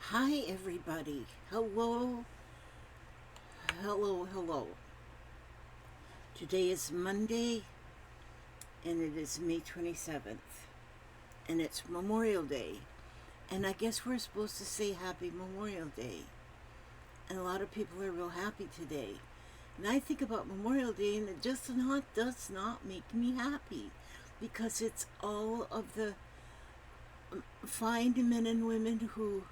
Hi, everybody. Hello, hello, hello. Today is Monday, and it is May 27th, and it's Memorial Day. And I guess we're supposed to say Happy Memorial Day. And a lot of people are real happy today. And I think about Memorial Day, and it just does not make me happy because it's all of the fine men and women who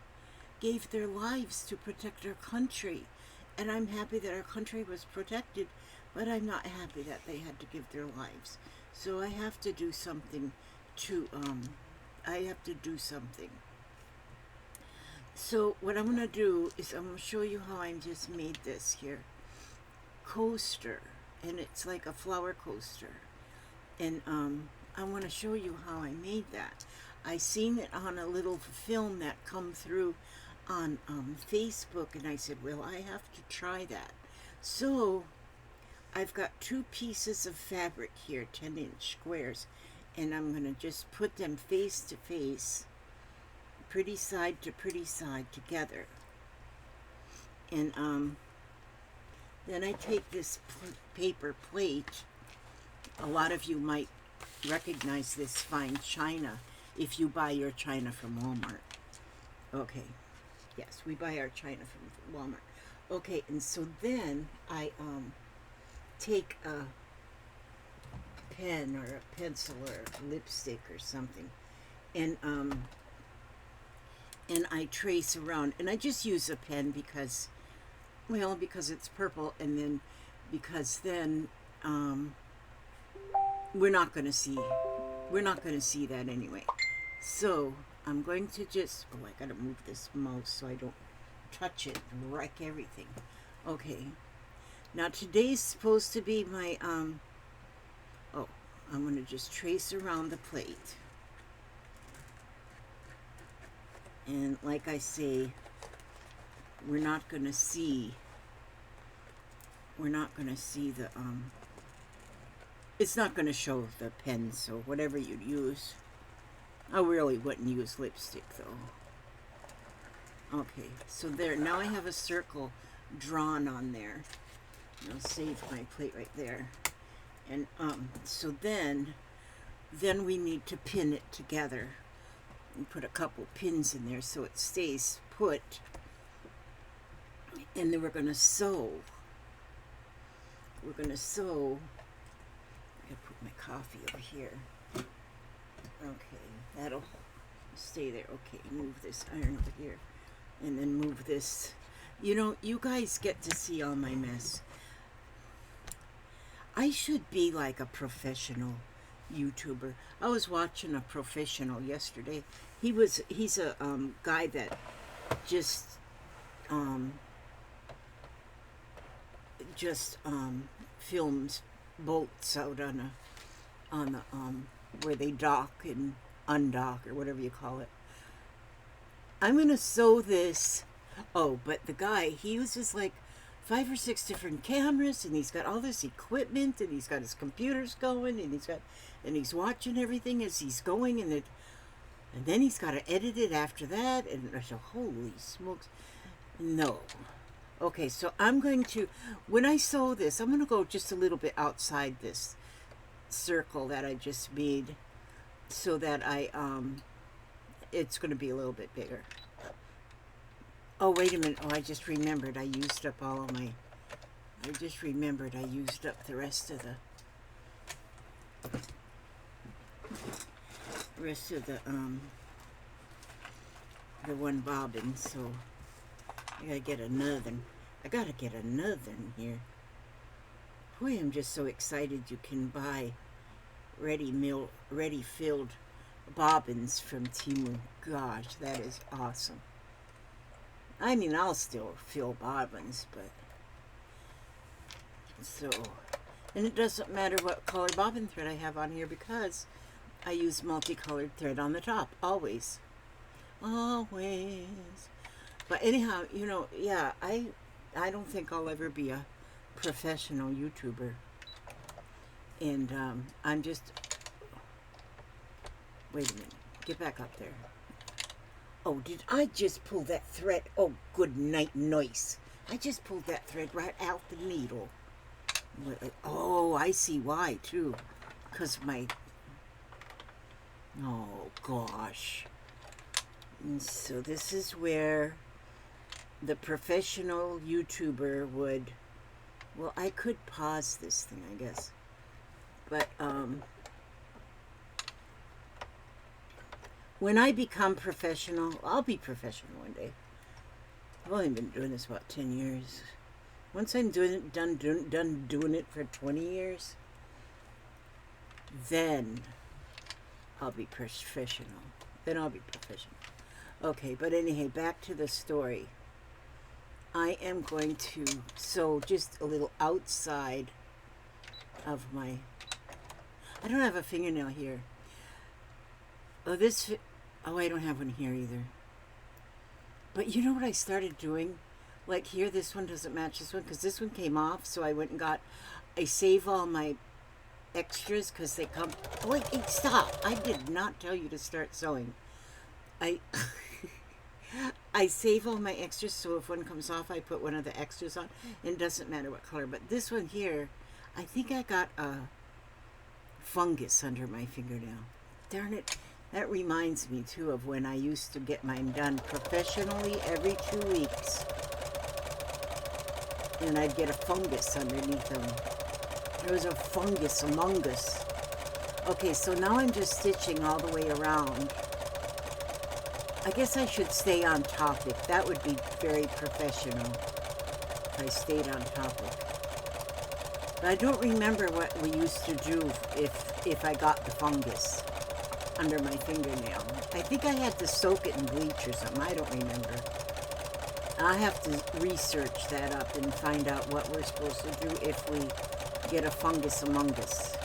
gave their lives to protect our country. And I'm happy that our country was protected, but I'm not happy that they had to give their lives. So I have to do something to, I have to do something. So what I'm going to do is I'm going to show you how I just made this here coaster. And it's like a flower coaster. And I want to show you how I made that. I seen it on a little film that come through on Facebook, and I said, well, I have to try that. So I've got two pieces of fabric here, 10-inch squares, and I'm going to just put them face to face, pretty side to pretty side together. And then I take this paper plate. A lot of you might recognize this fine china if you buy your china from Walmart. Okay. Yes, we buy our china from Walmart. Okay, and so then I take a pen or a pencil or a lipstick or something, and I trace around, and I just use a pen because, well, because it's purple, and then because then we're not going to see that anyway. So I'm going to just, oh, I gotta move this mouse so I don't touch it and wreck everything. Okay, now today's supposed to be my, oh, I'm gonna just trace around the plate. And like I say, we're not gonna see the, it's not gonna show the pen, so whatever you use. I really wouldn't use lipstick though. Okay, so there, now I have a circle drawn on there. I'll save my plate right there. And so then we need to pin it together and put a couple pins in there so it stays put. And then we're going to sew. I gotta put my coffee over here. Okay, that'll stay there. Okay, move this iron over here. And then move this. You know, you guys get to see all my mess. I should be like a professional YouTuber. I was watching a professional yesterday. He's a guy that just films boats out on the where they dock and undock or whatever you call it. I'm gonna sew this. Oh, but the guy, he uses like 5 or 6 different cameras, and he's got all this equipment, and he's got his computers going, and he's watching everything as he's going, and then he's got to edit it after that, and I said, holy smokes, no. Okay, so I'm going to, when I sew this, I'm going to go just a little bit outside this circle that I just made, so that it's going to be a little bit bigger. Oh, wait a minute. Oh, I just remembered I used up all of my... I just remembered I used up the rest of the one bobbin, so I gotta get another. I gotta get another here. Boy, I'm just so excited you can buy ready-filled bobbins from Temu. Gosh, that is awesome. I mean, I'll still fill bobbins, but so, and it doesn't matter what color bobbin thread I have on here because I use multicolored thread on the top, always. Always. But anyhow, you know, yeah, I don't think I'll ever be a professional YouTuber. And I'm just, wait a minute, get back up there. Oh, did I just pull that thread? Oh, good night, noise. I just pulled that thread right out the needle. Oh, I see why, too. Because my... Oh, gosh. And so this is where the professional YouTuber would... Well, I could pause this thing, I guess. But, when I become professional, I'll be professional one day. I've only been doing this about 10 years. Once I'm done doing it for 20 years, then I'll be professional. Then I'll be professional. Okay, but anyway, back to the story. I am going to sew just a little outside of my... I don't have a fingernail here. Oh, I don't have one here either. But you know what I started doing? Like here, this one doesn't match this one because this one came off, so I went and I save all my extras because they come... Oh, wait, stop! I did not tell you to start sewing. I save all my extras, so if one comes off, I put one of the extras on. And it doesn't matter what color. But this one here, I think I got a fungus under my fingernail. Darn it. That reminds me, too, of when I used to get mine done professionally every 2 weeks. And I'd get a fungus underneath them. There was a fungus among us. Okay, so now I'm just stitching all the way around. I guess I should stay on topic. That would be very professional if I stayed on topic. But I don't remember what we used to do if I got the fungus under my fingernail. I think I had to soak it in bleach or something. I don't remember. I'll have to research that up and find out what we're supposed to do if we get a fungus among us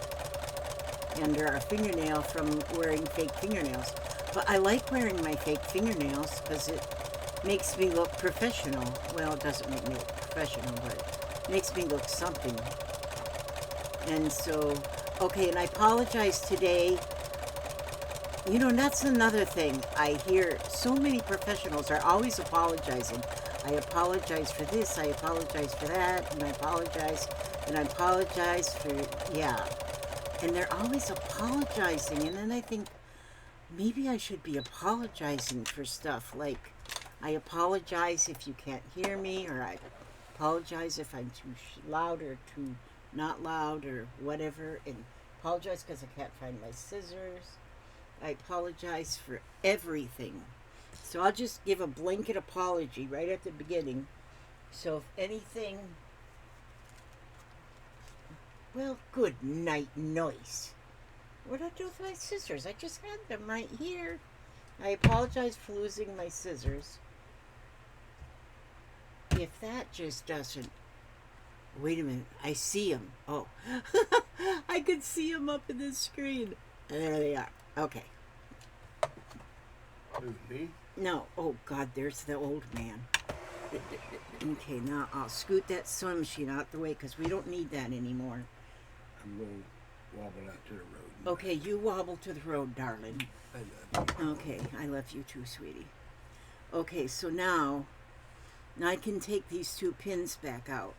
under our fingernail from wearing fake fingernails. But I like wearing my fake fingernails because it makes me look professional. Well, it doesn't make me look professional, but it makes me look something. And so, okay, and I apologize today. You know, that's another thing. I hear so many professionals are always apologizing. I apologize for this, I apologize for that, and I apologize for, yeah. And they're always apologizing, and then I think, maybe I should be apologizing for stuff, like, I apologize if you can't hear me, or I apologize if I'm too loud or too not loud, or whatever, and apologize because I can't find my scissors. I apologize for everything. So I'll just give a blanket apology right at the beginning. So if anything... Well, good night, noise. What did I do with my scissors? I just had them right here. I apologize for losing my scissors. If that just doesn't... Wait a minute. I see them. Oh. I could see them up in the screen. There they are. Okay. Who, me? No. Oh, God, there's the old man. Okay, now I'll scoot that sewing machine out the way because we don't need that anymore. I'm going to wobble out to the road. Okay, you wobble to the road, darling. I love you. Okay, I love you too, sweetie. Okay, so now I can take these 2 pins back out.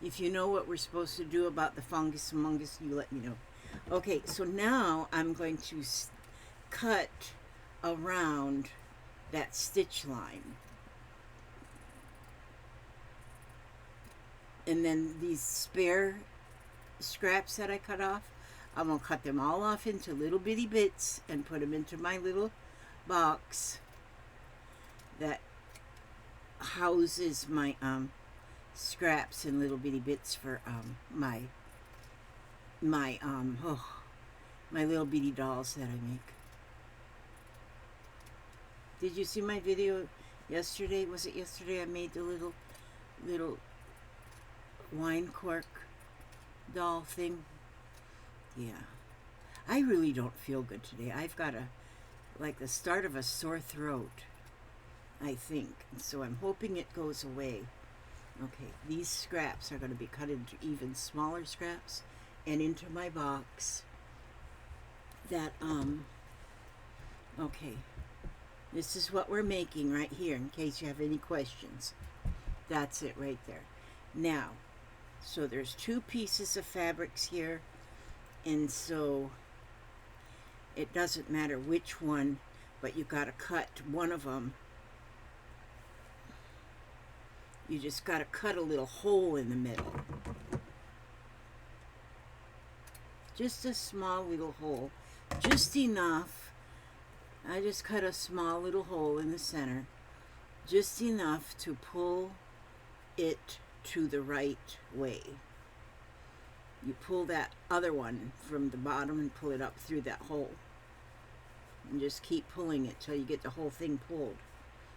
If you know what we're supposed to do about the fungus among us, you let me know. Okay, so now I'm going to cut around that stitch line. And then these spare scraps that I cut off, I'm going to cut them all off into little bitty bits and put them into my little box that houses my scraps and little bitty bits for my little bitty dolls that I make. Did you see my video yesterday? Was it yesterday I made the little wine cork doll thing? Yeah. I really don't feel good today. I've got like the start of a sore throat, I think. So I'm hoping it goes away. Okay, these scraps are going to be cut into even smaller scraps and into my box. that, okay, this is what we're making right here in case you have any questions. That's it right there. Now, so there's 2 pieces of fabrics here, and so it doesn't matter which one, but you gotta cut one of them. You just gotta cut a little hole in the middle. Just a small little hole, just enough. I just cut a small little hole in the center, just enough to pull it to the right way. You pull that other one from the bottom and pull it up through that hole. And just keep pulling it till you get the whole thing pulled.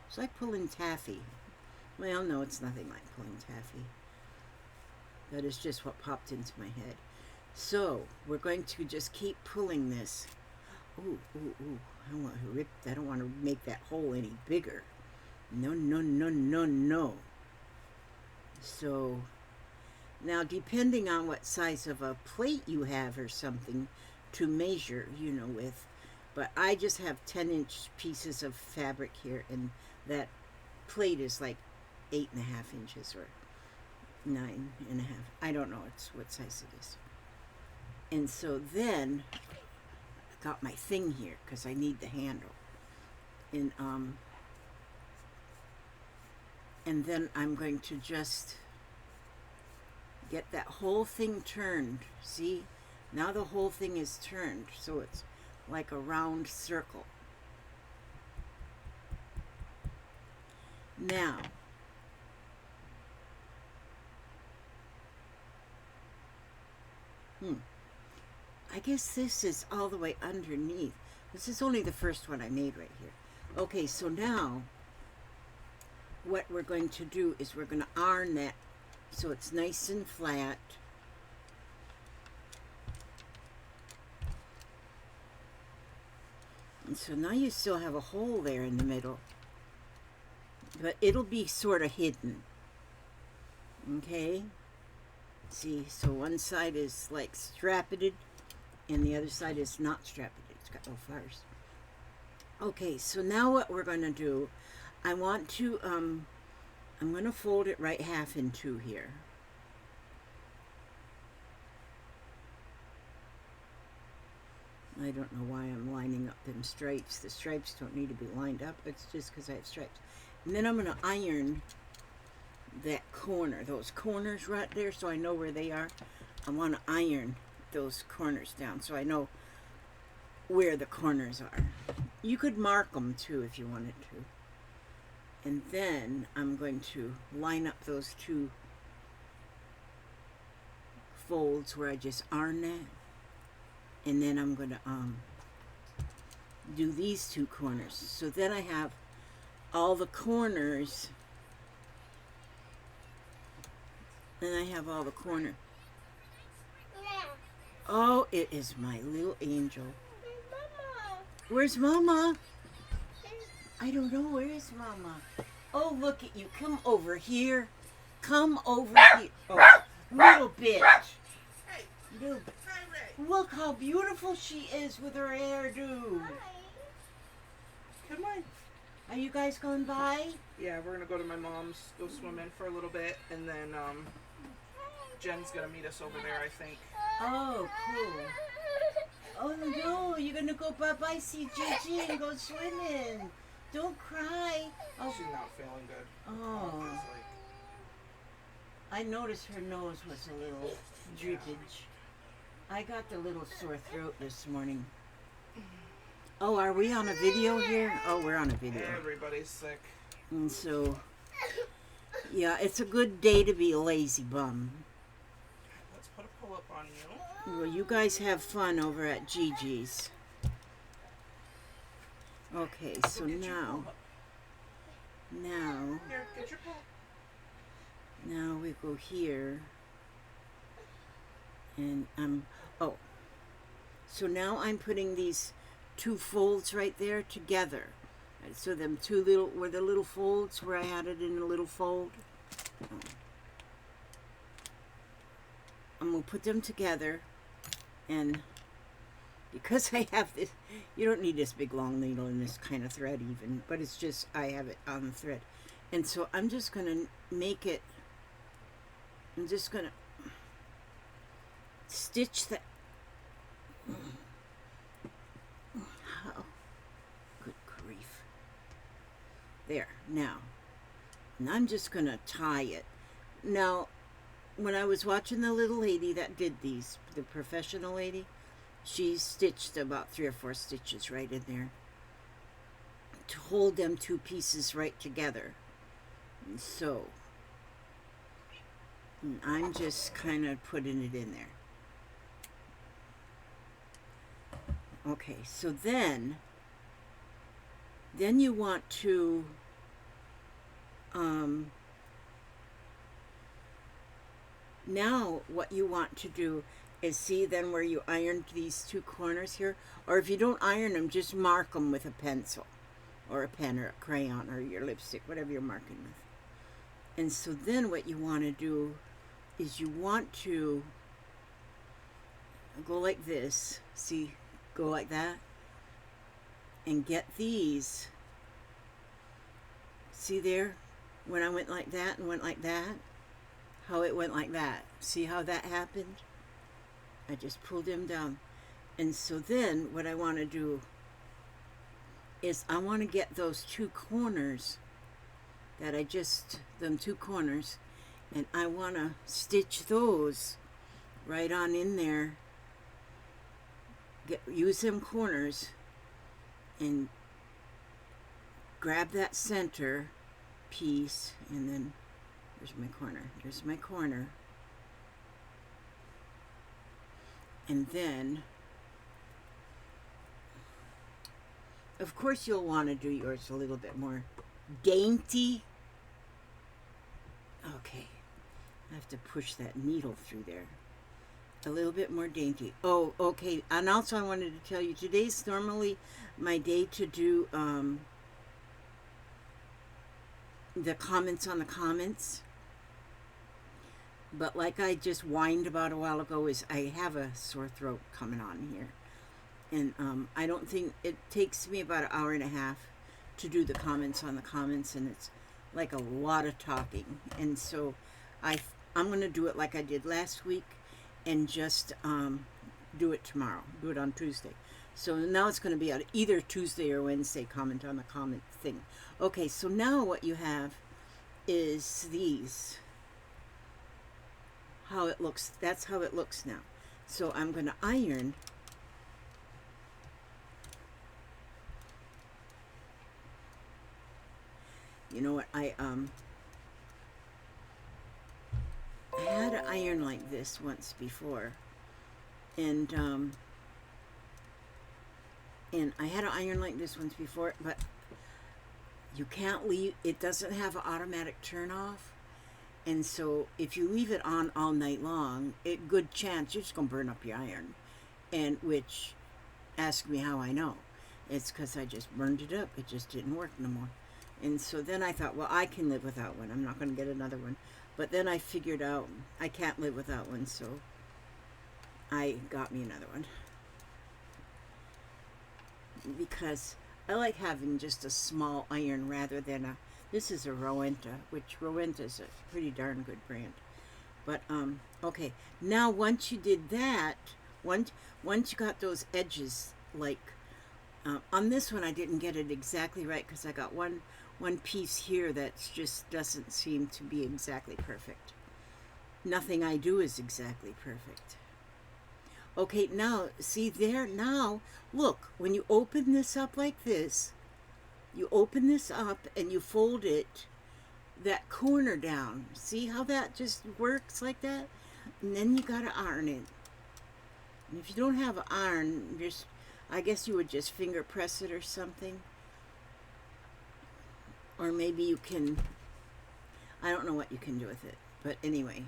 It's like pulling taffy. Well, no, it's nothing like pulling taffy. That is just what popped into my head. So, we're going to just keep pulling this. Ooh, ooh, ooh. I don't want to rip, I don't want to make that hole any bigger. No, no, no, no, no. So, now depending on what size of a plate you have or something to measure, you know, with, but I just have 10-inch pieces of fabric here, and that plate is like 8.5 inches or 9.5. I don't know what size it is. And so then I got my thing here because I need the handle. And then I'm going to just get that whole thing turned. See? Now the whole thing is turned, so it's like a round circle. Now, I guess this is all the way underneath. This is only the first one I made right here. Okay, so now what we're going to do is we're going to iron that so it's nice and flat. And so now you still have a hole there in the middle, but it'll be sort of hidden. Okay? See, so one side is like strappeted and the other side is not strappeted. It's got no flowers. Okay, so now what we're going to do, I want to, I'm going to fold it right half in 2 here. I don't know why I'm lining up them stripes. The stripes don't need to be lined up. It's just because I have stripes. And then I'm going to iron that corner, those corners right there, so I know where they are. I want to iron those corners down so I know where the corners are. You could mark them too if you wanted to. And then I'm going to line up those 2 folds where I just iron that. And then I'm going to do these 2 corners. So then I have all the corners. And I have all the corner. Oh, it is my little angel. Where's Mama? I don't know. Where is Mama? Oh, look at you. Come over here. Come over here. Oh, little bitch. Hey, Little, hi, Ray. look how beautiful she is with her hairdo. Come on. Are you guys going by? Yeah, we're gonna go to my mom's, go swim in for a little bit, and then Jen's gonna meet us over there, I think. Oh, cool. Oh no, you're gonna go bye-bye, see Gigi and go swimming. Don't cry. Oh, She's not feeling good. oh. She's like, I noticed her nose was a little drippage. I got the little sore throat this morning. Oh, are we on a video here? Oh, we're on a video. everybody's sick. And so, yeah, it's a good day to be a lazy bum. Let's put a pull-up on you. Well, you guys have fun over at Gigi's. Okay, so Go get your now, pull-up. Here, get your pull. now we go here. And oh, so now I'm putting these 2 folds right there together. Right, so them 2 little, were the little folds where I had it in a little fold. I'm going to put them together, and because I have this, you don't need this big long needle and this kind of thread even, but it's just, I have it on the thread. And so I'm just going to make it, I'm just going to stitch that. How? Good grief. There, now. And I'm just going to tie it. Now, when I was watching the little lady that did these, the professional lady, she stitched about 3 or 4 stitches right in there to hold them 2 pieces right together. And so, and I'm just kind of putting it in there. Okay, so then you want to now what you want to do is see then where you ironed these 2 corners here, or if you don't iron them, just mark them with a pencil or a pen or a crayon or your lipstick, whatever you're marking with. And so then what you want to do is you want to go like this, see, go like that, and get these, see there, when I went like that and went like that, how it went like that. See how that happened? I just pulled them down. And so then what I want to do is I want to get those 2 corners that I just, them 2 corners, and I want to stitch those right on in there. Use them corners and grab that center piece, and then there's my corner. There's my corner. And then, of course, you'll want to do yours a little bit more dainty. Okay, I have to push that needle through there. A little bit more dainty. Oh, okay. And also I wanted to tell you, today's normally my day to do the comments on the comments. But like I just whined about a while ago, is I have a sore throat coming on here. And I don't think, it takes me about an hour and a half to do the comments on the comments, and it's like a lot of talking. And so I'm going to do it like I did last week, and just do it tomorrow. Do it on Tuesday. So now it's going to be on either Tuesday or Wednesday, comment on the comment thing. Okay, so now what you have is these. How it looks. That's how it looks now. So I'm going to iron. You know what? I had an iron like this once before, and I had an iron like this once before, but you can't leave. It doesn't have an automatic turn off. And so if you leave it on all night long, good chance you're just going to burn up your iron. And which, ask me how I know. It's because I just burned it up. It just didn't work no more. And so then I thought, well, I can live without one. I'm not going to get another one. But then I figured out I can't live without one, so I got me another one. Because I like having just a small iron rather than a... This is a Rowenta, which Rowenta is a pretty darn good brand. But, okay. Now, once you did that, once you got those edges, like, on this one I didn't get it exactly right because I got one piece here that just doesn't seem to be exactly perfect. Nothing I do is exactly perfect. Okay, now, see there? Now, look, when you open this up like this, you open this up and you fold it, that corner down. See how that just works like that? And then you gotta iron it. And if you don't have an iron, just, I guess you would just finger press it or something. Or maybe you can, I don't know what you can do with it. But anyway,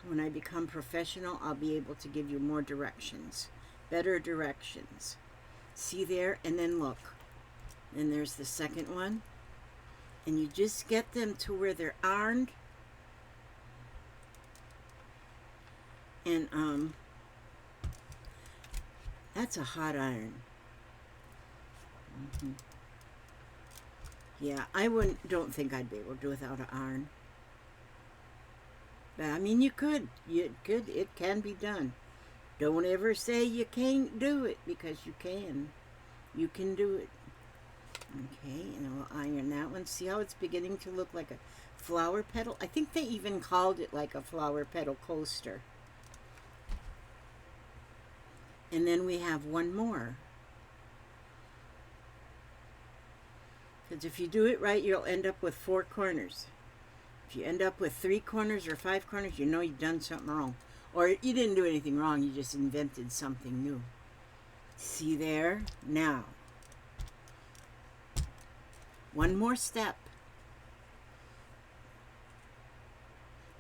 when I become professional, I'll be able to give you more directions, better directions. See there? And then look. And there's the second one. And you just get them to where they're ironed. And That's a hot iron. Yeah, don't think I'd be able to do without an iron. But I mean, you could. It can be done. Don't ever say you can't do it, because you can. You can do it. Okay, and we'll iron that one. See how it's beginning to look like a flower petal? I think they even called it like a flower petal coaster. And then we have one more. Because if you do it right, you'll end up with 4 corners. If you end up with 3 corners or 5 corners, you know you've done something wrong. Or you didn't do anything wrong, you just invented something new. See there? Now, one more step.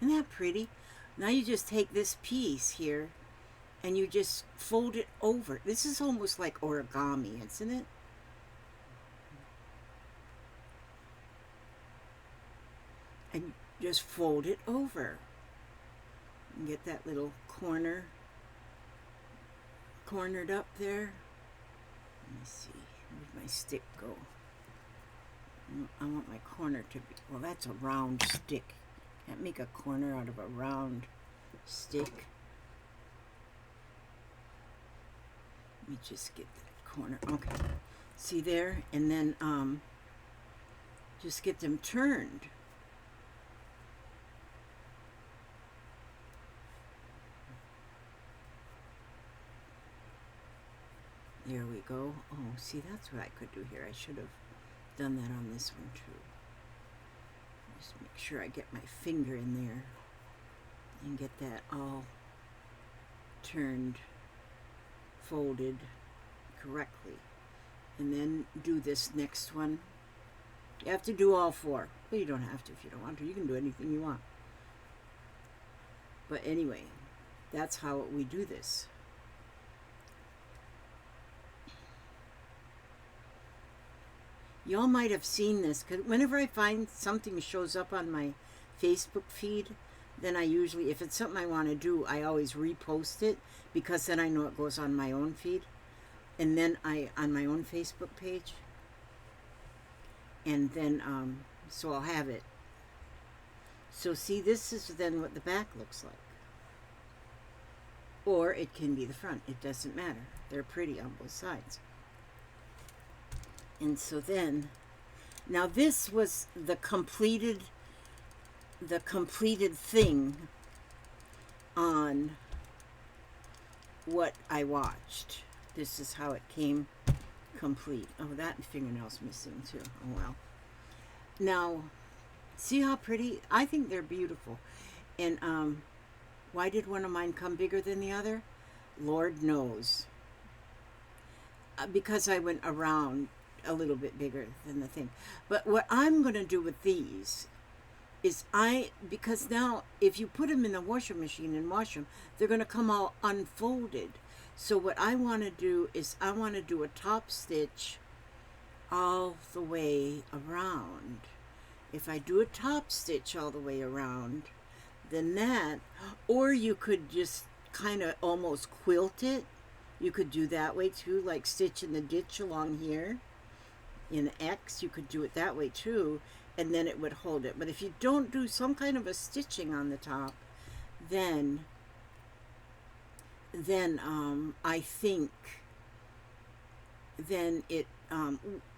Isn't that pretty? Now you just take this piece here and you just fold it over. This is almost like origami, isn't it? And just fold it over. And get that little cornered up there. Let me see. Where'd my stick go? I want my corner to be, well, that's a round stick. Can't make a corner out of a round stick. Let me just get that corner. Okay. See there? And then just get them turned. There we go. Oh, see, that's what I could do here. I should have done that on this one too. Just make sure I get my finger in there and get that all turned, folded correctly. And then do this next one. You have to do all 4. Well, you don't have to if you don't want to. You can do anything you want. But anyway, that's how we do this. Y'all might have seen this, because whenever I find something shows up on my Facebook feed, then I usually, if it's something I want to do, I always repost it, because then I know it goes on my own feed, and then on my own Facebook page, and then, so I'll have it. So see, this is then what the back looks like. Or it can be the front. It doesn't matter. They're pretty on both sides. And so then, now this was the completed thing on what I watched. This is how it came complete. Oh, that fingernail's missing too. Oh well. Now, see how pretty? I think they're beautiful. And why did one of mine come bigger than the other? Lord knows. Because I went around a little bit bigger than the thing. But what I'm going to do with these is because now if you put them in the washing machine and wash them, they're going to come all unfolded. So what I want to do is I want to do a top stitch all the way around. If I do a top stitch all the way around, then that, or you could just kind of almost quilt it. You could do that way too, like stitch in the ditch along here. In X, you could do it that way too, and then it would hold it. But if you don't do some kind of a stitching on the top, then I think then it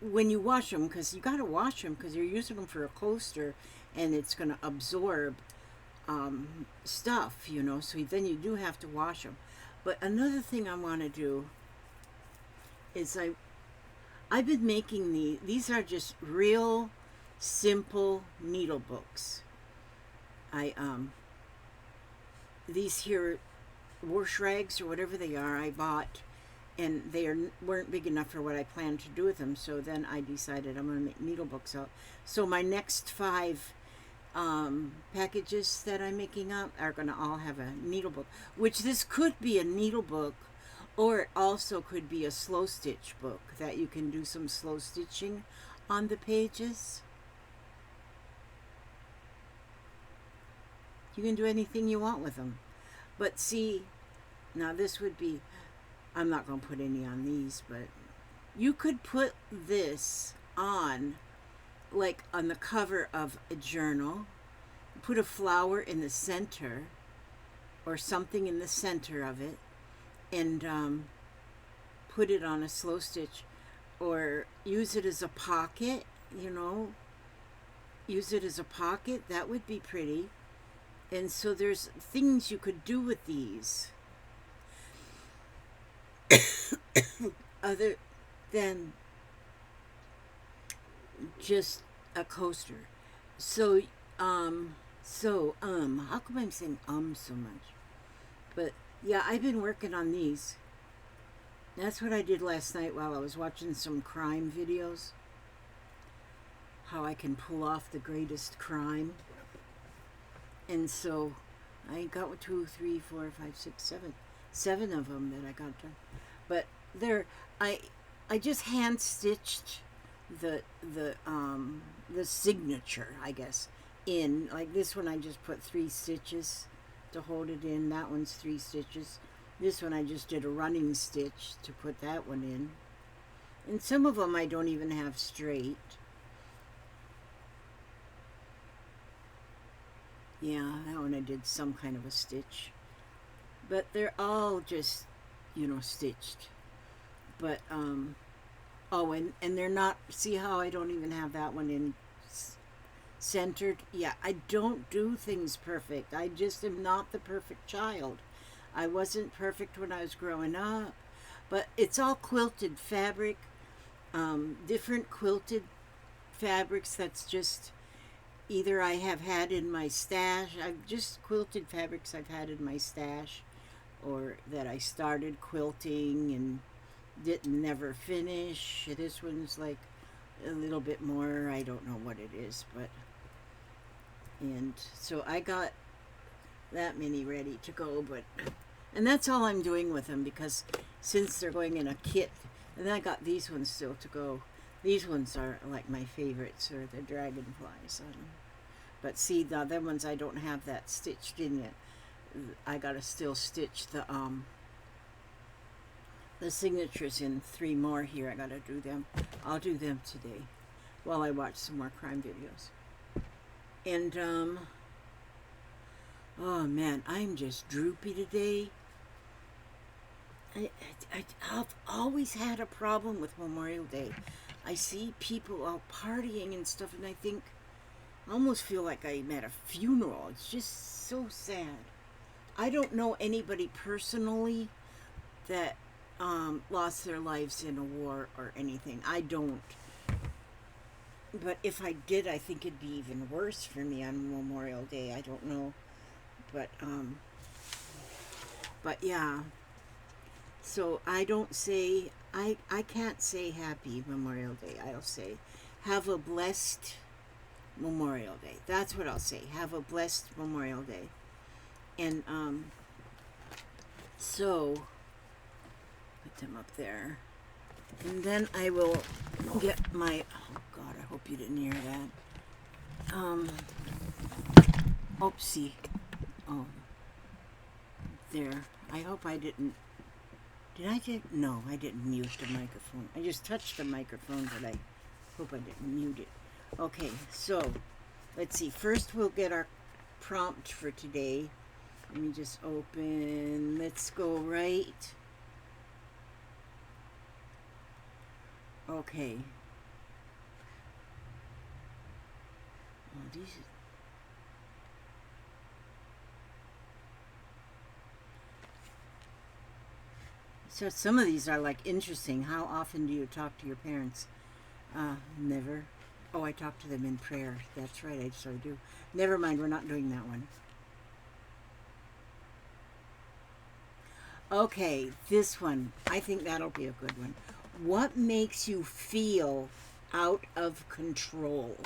when you wash them, because you got to wash them because you're using them for a coaster, and it's going to absorb stuff, you know. So then you do have to wash them. But another thing I want to do is I've been making these are just real simple needle books. These here wash rags or whatever they are, I bought, and they weren't big enough for what I planned to do with them. So then I decided I'm going to make needle books out. So my next 5 packages that I'm making up are going to all have a needle book, which this could be a needle book, or it also could be a slow stitch book that you can do some slow stitching on the pages. You can do anything you want with them. But see, now this would be, I'm not going to put any on these, but you could put this on, like on the cover of a journal, put a flower in the center or something in the center of it, and put it on a slow stitch, or use it as a pocket, use it as a pocket. That would be pretty. And so there's things you could do with these other than just a coaster. So how come I'm saying so much? But yeah, I've been working on these. That's what I did last night while I was watching some crime videos. How I can pull off the greatest crime. And so I got 2, 3, 4, 5, 6, 7. 7 of them that I got done. But I just hand stitched the signature, I guess, in. Like this one I just put 3 stitches to hold it in. That one's 3 stitches. This one I just did a running stitch to put that one in. And some of them I don't even have straight. Yeah, that one I did some kind of a stitch. But they're all just, stitched. But, oh, and they're not, see how I don't even have that one in centered? Yeah, I don't do things perfect. I just am not the perfect child. I wasn't perfect when I was growing up. But it's all quilted fabric, different quilted fabrics that's just either I have had in my stash. I've just quilted fabrics I've had in my stash, or that I started quilting and didn't never finish. This one's like a little bit more, I don't know what it is, and so I got that many ready to go, and that's all I'm doing with them, because since they're going in a kit, and then I got these ones still to go. These ones are like my favorites, or the dragonflies. But see, the other ones I don't have that stitched in yet. I gotta still stitch the signatures in 3 more here. I gotta do them. I'll do them today while I watch some more crime videos. And oh man, I'm just droopy today. I've always had a problem with Memorial Day. I see people out partying and stuff, and I almost feel like I'm at a funeral. It's just so sad. I don't know anybody personally that lost their lives in a war or anything. I don't. But if I did, I think it'd be even worse for me on Memorial Day. I don't know. But yeah. So I don't say, I can't say happy Memorial Day. I'll say, have a blessed Memorial Day. That's what I'll say. Have a blessed Memorial Day. And so put them up there. And then I will get my, oh God, I hope you didn't hear that. Oopsie. Oh, there. I hope I didn't. No, I didn't mute the microphone. I just touched the microphone, but I hope I didn't mute it. Okay, so let's see. First, we'll get our prompt for today. Let me just open. Let's go right. Okay. Oh, these. So some of these are like interesting. How often do you talk to your parents? Never. Oh, I talk to them in prayer. That's right, I sort of do. Never mind, we're not doing that one. Okay, this one. I think that'll be a good one. What makes you feel out of control?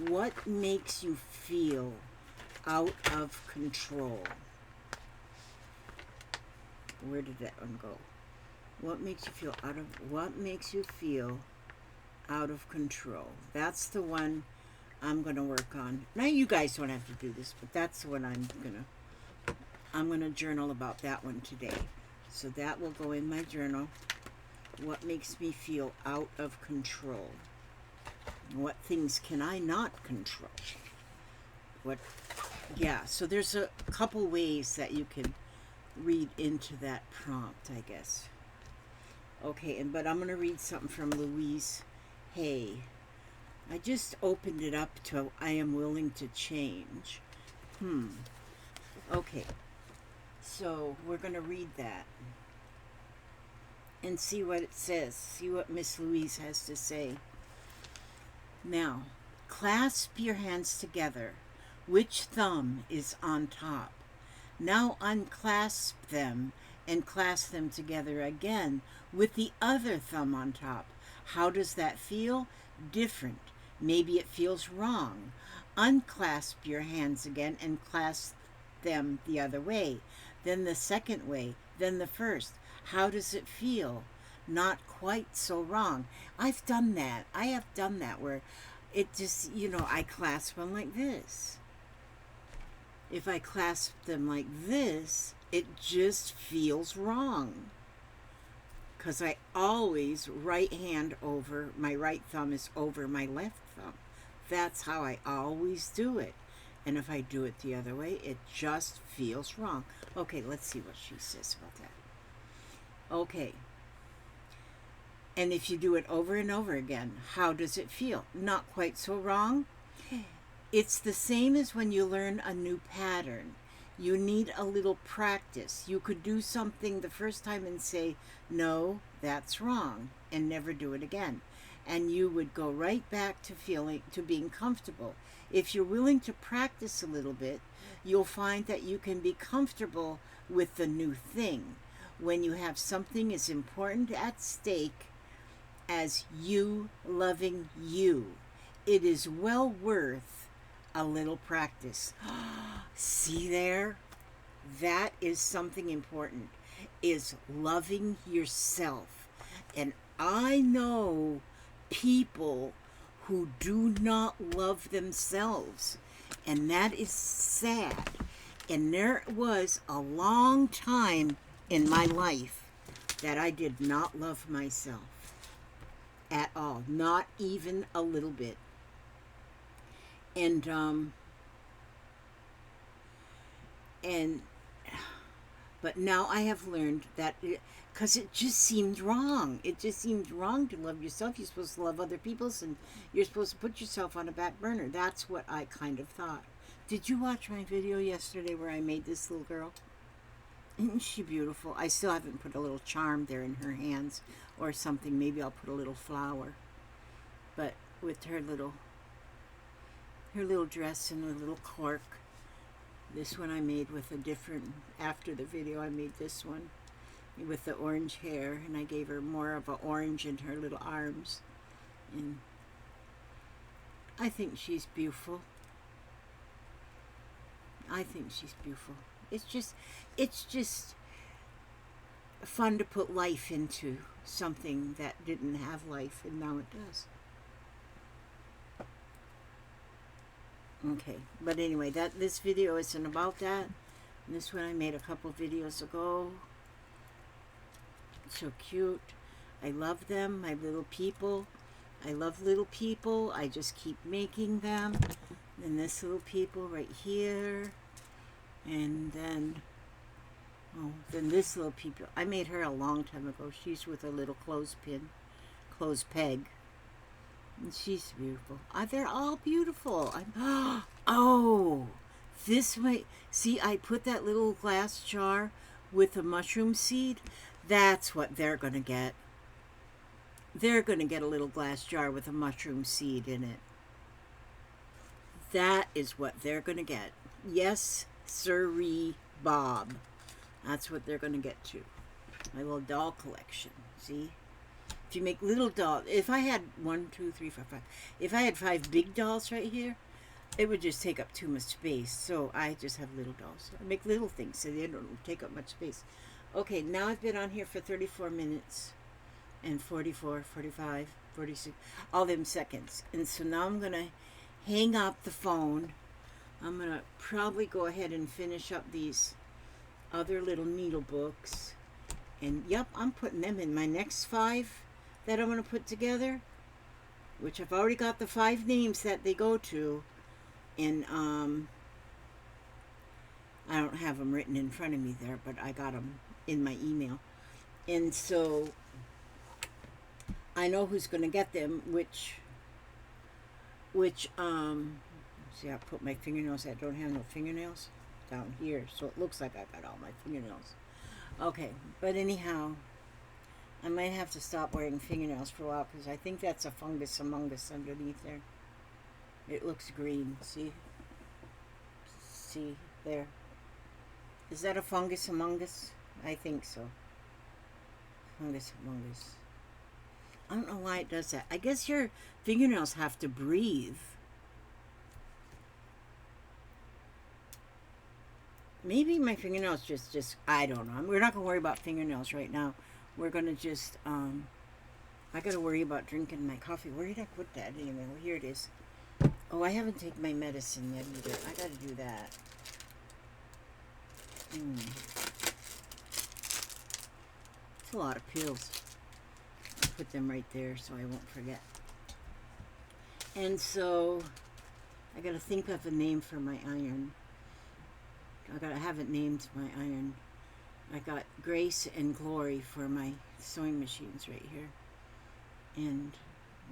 What makes you feel out of control? Where did that one go? What makes you feel out of control? That's the one I'm going to work on. Now you guys don't have to do this, but that's the one I'm going to journal about that one today. So that will go in my journal. What makes me feel out of control? What things can I not control? Yeah, so there's a couple ways that you can read into that prompt, I guess. Okay, but I'm going to read something from Louise Hay. I just opened it up to I am willing to change. Okay, so we're going to read that and see what it says, see what Miss Louise has to say. Now, clasp your hands together. Which thumb is on top? Now unclasp them and clasp them together again with the other thumb on top. How does that feel? Different. Maybe it feels wrong. Unclasp your hands again and clasp them the other way. Then the second way. Then the first. How does it feel? Not quite so wrong. I've done that. I have done that where it just, I clasp them like this. If I clasp them like this, it just feels wrong. Because I always right hand over, my right thumb is over my left thumb. That's how I always do it. And if I do it the other way, it just feels wrong. Okay, let's see what she says about that. Okay. And if you do it over and over again, how does it feel? Not quite so wrong. It's the same as when you learn a new pattern. You need a little practice. You could do something the first time and say, no, that's wrong, and never do it again. And you would go right back to being comfortable. If you're willing to practice a little bit, you'll find that you can be comfortable with the new thing. When you have something as important at stake as you loving you, it is well worth a little practice. See there? That is something important, is loving yourself. And I know people who do not love themselves, and that is sad. And there was a long time in my life that I did not love myself at all, not even a little bit. But now I have learned that, because it just seemed wrong. It just seemed wrong to love yourself. You're supposed to love other people's, and you're supposed to put yourself on a back burner. That's what I kind of thought. Did you watch my video yesterday where I made this little girl? Isn't she beautiful? I still haven't put a little charm there in her hands or something. Maybe I'll put a little flower. But with her little dress and a little cork. This one I made with a different, after the video I made this one with the orange hair, and I gave her more of an orange in her little arms. And I think she's beautiful. I think she's beautiful. It's just fun to put life into something that didn't have life, and now it does. Okay, but anyway, this video isn't about that. This one I made a couple videos ago. So cute. I love them, my little people. I love little people. I just keep making them. And this little people right here. And then this little people. I made her a long time ago. She's with a little clothespin, clothes peg. And she's beautiful. They're all beautiful. Oh, this way. See, I put that little glass jar with a mushroom seed. That's what they're going to get. They're going to get a little glass jar with a mushroom seed in it. That is what they're going to get. Yes, sirree, Bob. That's what they're going to get too. My little doll collection. See? If you make little dolls, if I had 1, 2, 3, 4, 5, if I had 5 big dolls right here, it would just take up too much space. So I just have little dolls. I make little things so they don't take up much space. Okay, now I've been on here for 34 minutes and 44, 45, 46, all them seconds. And so now I'm going to hang up the phone. I'm going to probably go ahead and finish up these other little needle books. And yep, I'm putting them in my next 5 that I'm going to put together, which I've already got the 5 names that they go to. And I don't have them written in front of me there, but I got them in my email. And so I know who's going to get them, which see, I put my fingernails that don't have no fingernails down here, so it looks like I got all my fingernails. Okay, but anyhow, I might have to stop wearing fingernails for a while, because I think that's a fungus among us underneath there. It looks green, see? See, there. Is that a fungus among us? I think so. Fungus among us. I don't know why it does that. I guess your fingernails have to breathe. Maybe my fingernails just I don't know. We're not going to worry about fingernails right now. We're going to just, I got to worry about drinking my coffee. Where did I put that anyway? Well, here it is. Oh, I haven't taken my medicine yet either. I got to do that. It's a lot of pills. I'll put them right there so I won't forget. And so, I got to think of a name for my iron. I haven't named my iron. I got Grace and Glory for my sewing machines right here. And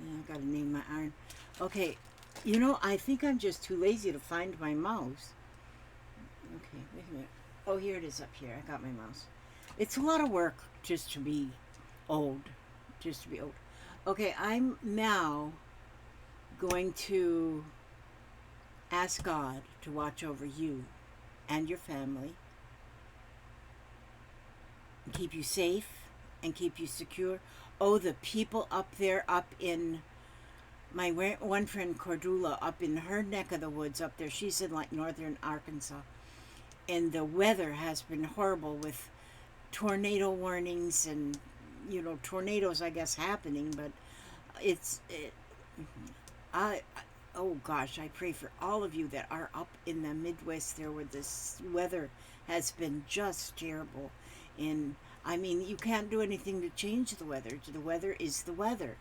I got to name my iron. Okay, you know, I think I'm just too lazy to find my mouse. Okay, wait a minute. Oh, here it is up here. I got my mouse. It's a lot of work just to be old. Just to be old. Okay, I'm now going to ask God to watch over you and your family, and keep you safe and keep you secure. Oh, the people up there, up in my one friend Cordula, up in her neck of the woods up there, she's in like northern Arkansas, and the weather has been horrible with tornado warnings and, you know, tornadoes I guess happening, but oh gosh, I pray for all of you that are up in the Midwest there where this weather has been just terrible. And I mean, you can't do anything to change the weather. The weather is the weather.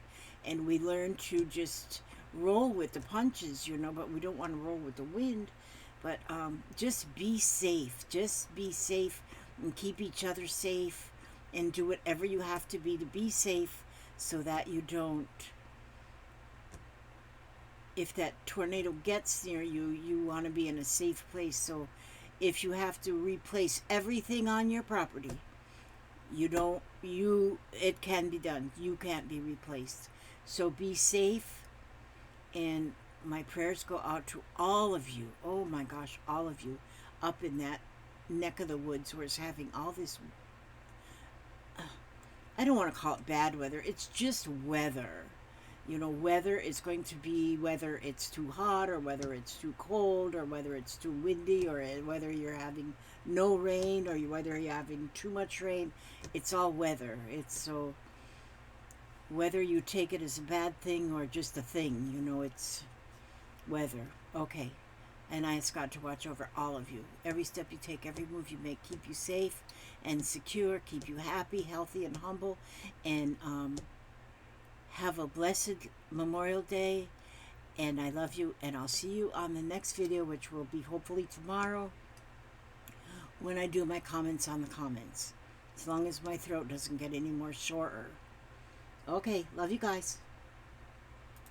And we learn to just roll with the punches, you know, but we don't want to roll with the wind. But just be safe. Just be safe and keep each other safe and do whatever you have to be safe so that you don't, if that tornado gets near you, you want to be in a safe place. So if you have to replace everything on your property, it can be done. You can't be replaced. So be safe, and my prayers go out to all of you. Oh my gosh, all of you up in that neck of the woods where it's having all this, I don't want to call it bad weather. It's just weather. You know, weather is going to be whether it's too hot or whether it's too cold or whether it's too windy or whether you're having no rain or whether you're having too much rain. It's all weather. It's so, whether you take it as a bad thing or just a thing, you know, it's weather. Okay. And I ask God to watch over all of you. Every step you take, every move you make, keep you safe and secure, keep you happy, healthy, and humble. And, have a blessed Memorial Day, and I love you, and I'll see you on the next video, which will be hopefully tomorrow when I do my comments on the comments, as long as my throat doesn't get any more shorter. Okay, love you guys.